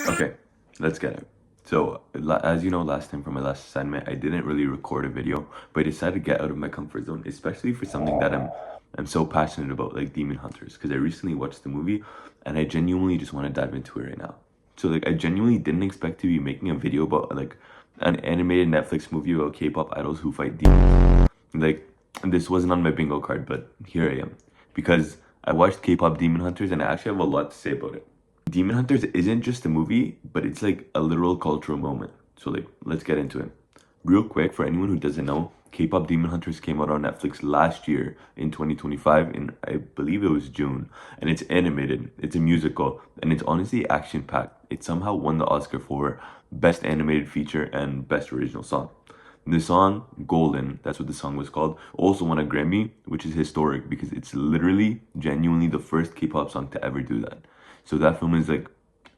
Okay, let's get it. So, as you know, last time from my last assignment, I didn't really record a video, but I decided to get out of my comfort zone, especially for something that I'm so passionate about, like Demon Hunters, because I recently watched the movie, and I genuinely just want to dive into it right now. So, like, I genuinely didn't expect to be making a video about like an animated Netflix movie about K-pop idols who fight demons. Like, this wasn't on my bingo card, but here I am, because I watched K-pop Demon Hunters, and I actually have a lot to say about it. Demon Hunters isn't just a movie, but it's like a literal cultural moment. So like, let's get into it. Real quick, for anyone who doesn't know, K-pop Demon Hunters came out on Netflix last year in 2025, in I believe it was June, and it's animated, it's a musical, and it's honestly action-packed. It somehow won the Oscar for Best Animated Feature and Best Original Song. The song, Golden, that's what the song was called, also won a Grammy, which is historic because it's literally, genuinely the first K-pop song to ever do that. So that film is like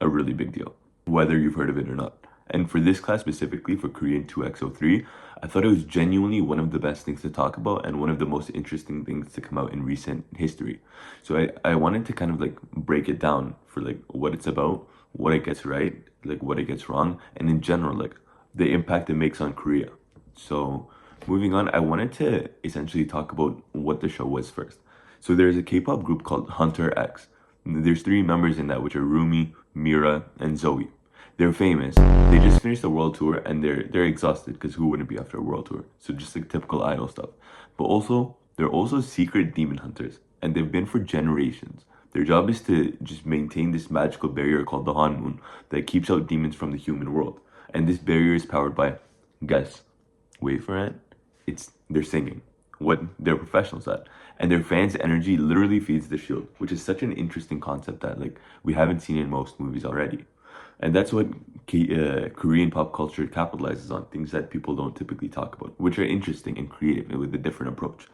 a really big deal, whether you've heard of it or not. And for this class specifically, for Korean 2X03, I thought it was genuinely one of the best things to talk about and one of the most interesting things to come out in recent history. So I wanted to kind of like break it down for like what it's about, what it gets right, like what it gets wrong, and in general, like the impact it makes on Korea. So moving on, I wanted to essentially talk about what the show was first. So there's a K-pop group called Hunter X. There's three members in that, which are Rumi, Mira, and Zoe. They're famous. They just finished the world tour, and they're exhausted because who wouldn't be after a world tour? So just like typical idol stuff. But also, they're also secret demon hunters, and they've been for generations. Their job is to just maintain this magical barrier called the Han Moon that keeps out demons from the human world. And this barrier is powered by, guess, wait for it, they're singing, what they're professionals at, and their fans' energy literally feeds the shield, which is such an interesting concept that like we haven't seen in most movies already. And that's what Korean pop culture capitalizes on, things that people don't typically talk about, which are interesting and creative and with a different approach.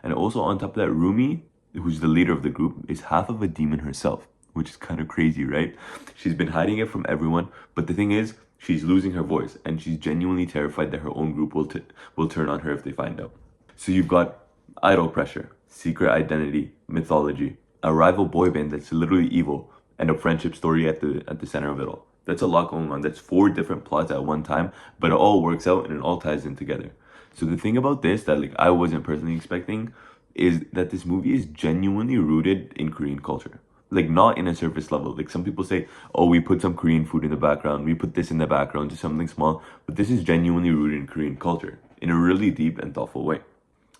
And also on top of that, Rumi, who's the leader of the group, is half of a demon herself, which is kind of crazy, right? She's been hiding it from everyone, but the thing is, she's losing her voice, and she's genuinely terrified that her own group will turn on her if they find out. So you've got idol pressure, secret identity, mythology, a rival boy band that's literally evil, and a friendship story at the center of it all. That's a lot going on. That's four different plots at one time, but it all works out and it all ties in together. So the thing about this that like I wasn't personally expecting is that this movie is genuinely rooted in Korean culture. Like not in a surface level. Like some people say, oh, we put some Korean food in the background, we put this in the background, just something small. But this is genuinely rooted in Korean culture in a really deep and thoughtful way.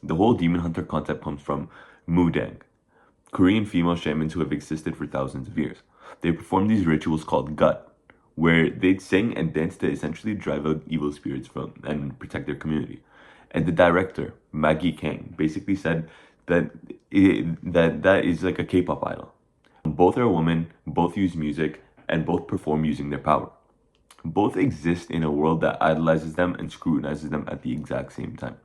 The whole demon hunter concept comes from Mudang, Korean female shamans who have existed for thousands of years. They perform these rituals called gut, where they'd sing and dance to essentially drive out evil spirits from and protect their community. And the director, Maggie Kang, basically said that that is like a K-pop idol. Both are women, both use music, and both perform using their power. Both exist in a world that idolizes them and scrutinizes them at the exact same time.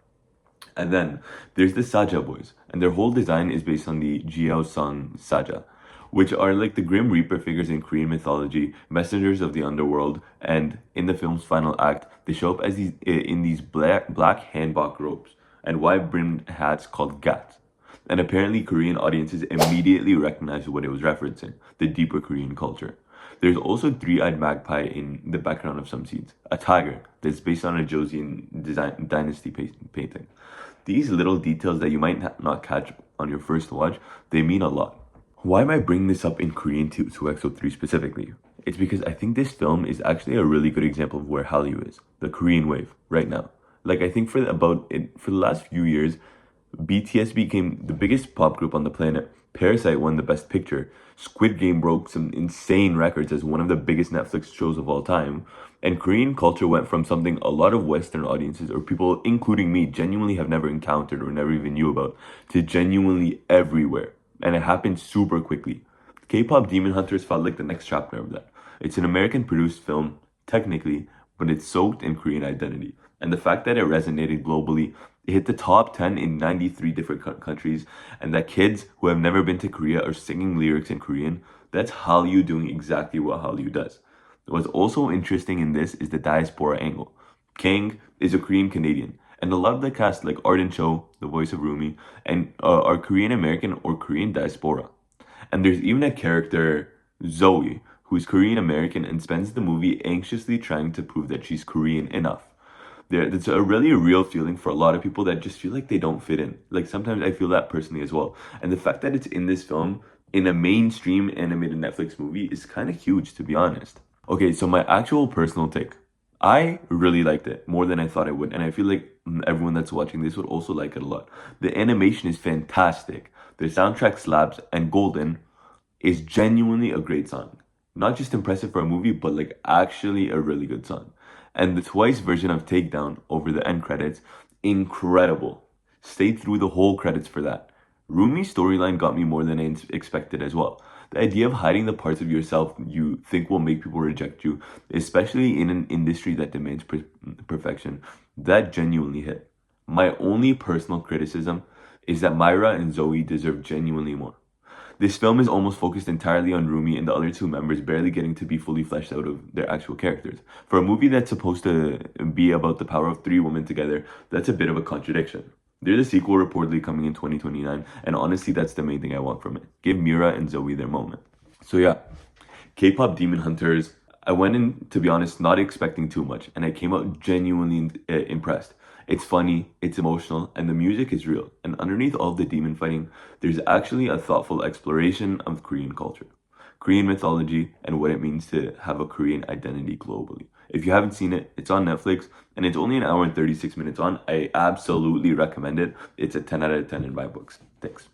And then there's the Saja boys, and their whole design is based on the Gyeongsang Saja, which are like the Grim Reaper figures in Korean mythology, messengers of the underworld, and in the film's final act, they show up as these black hanbok robes and wide-brimmed hats called gats. And apparently Korean audiences immediately recognized what it was referencing, the deeper Korean culture. There's also three-eyed magpie in the background of some scenes, a tiger that's based on a Joseon dynasty painting. These little details that you might not catch on your first watch, they mean a lot. Why am I bringing this up in Korean 2X03 specifically? It's because I think this film is actually a really good example of where Hallyu is, the Korean wave, right now. Like I think for the last few years, BTS became the biggest pop group on the planet. Parasite won the Best Picture. Squid Game broke some insane records as one of the biggest Netflix shows of all time. And Korean culture went from something a lot of Western audiences, or people, including me, genuinely have never encountered or never even knew about, to genuinely everywhere. And it happened super quickly. K-pop Demon Hunters felt like the next chapter of that. It's an American-produced film, technically, but it's soaked in Korean identity. And the fact that it resonated globally, it hit the top 10 in 93 different countries, and that kids who have never been to Korea are singing lyrics in Korean, that's Hallyu doing exactly what Hallyu does. What's also interesting in this is the diaspora angle. Kang is a Korean Canadian, and a lot of the cast, like Arden Cho, the voice of Rumi, and are Korean American or Korean diaspora. And there's even a character, Zoe, who's Korean American and spends the movie anxiously trying to prove that she's Korean enough. It's a really real feeling for a lot of people that just feel like they don't fit in. Like sometimes I feel that personally as well. And the fact that it's in this film, in a mainstream animated Netflix movie, is kind of huge, to be honest. Okay, so my actual personal take. I really liked it more than I thought I would, and I feel like everyone that's watching this would also like it a lot. The animation is fantastic. The soundtrack slaps, and Golden is genuinely a great song. Not just impressive for a movie, but like actually a really good song. And the Twice version of Takedown over the end credits, incredible. Stayed through the whole credits for that. Rumi's storyline got me more than I expected as well. The idea of hiding the parts of yourself you think will make people reject you, especially in an industry that demands perfection, that genuinely hit. My only personal criticism is that Myra and Zoe deserve genuinely more. This film is almost focused entirely on Rumi and the other two members barely getting to be fully fleshed out of their actual characters. For a movie that's supposed to be about the power of three women together, that's a bit of a contradiction. There's a sequel reportedly coming in 2029, and honestly, that's the main thing I want from it. Give Mira and Zoe their moment. So yeah, K-pop Demon Hunters. I went in, to be honest, not expecting too much, and I came out genuinely impressed. It's funny, it's emotional, and the music is real. And underneath all the demon fighting, there's actually a thoughtful exploration of Korean culture, Korean mythology, and what it means to have a Korean identity globally. If you haven't seen it, it's on Netflix, and it's only an hour and 36 minutes on. I absolutely recommend it. It's a 10 out of 10 in my books. Thanks.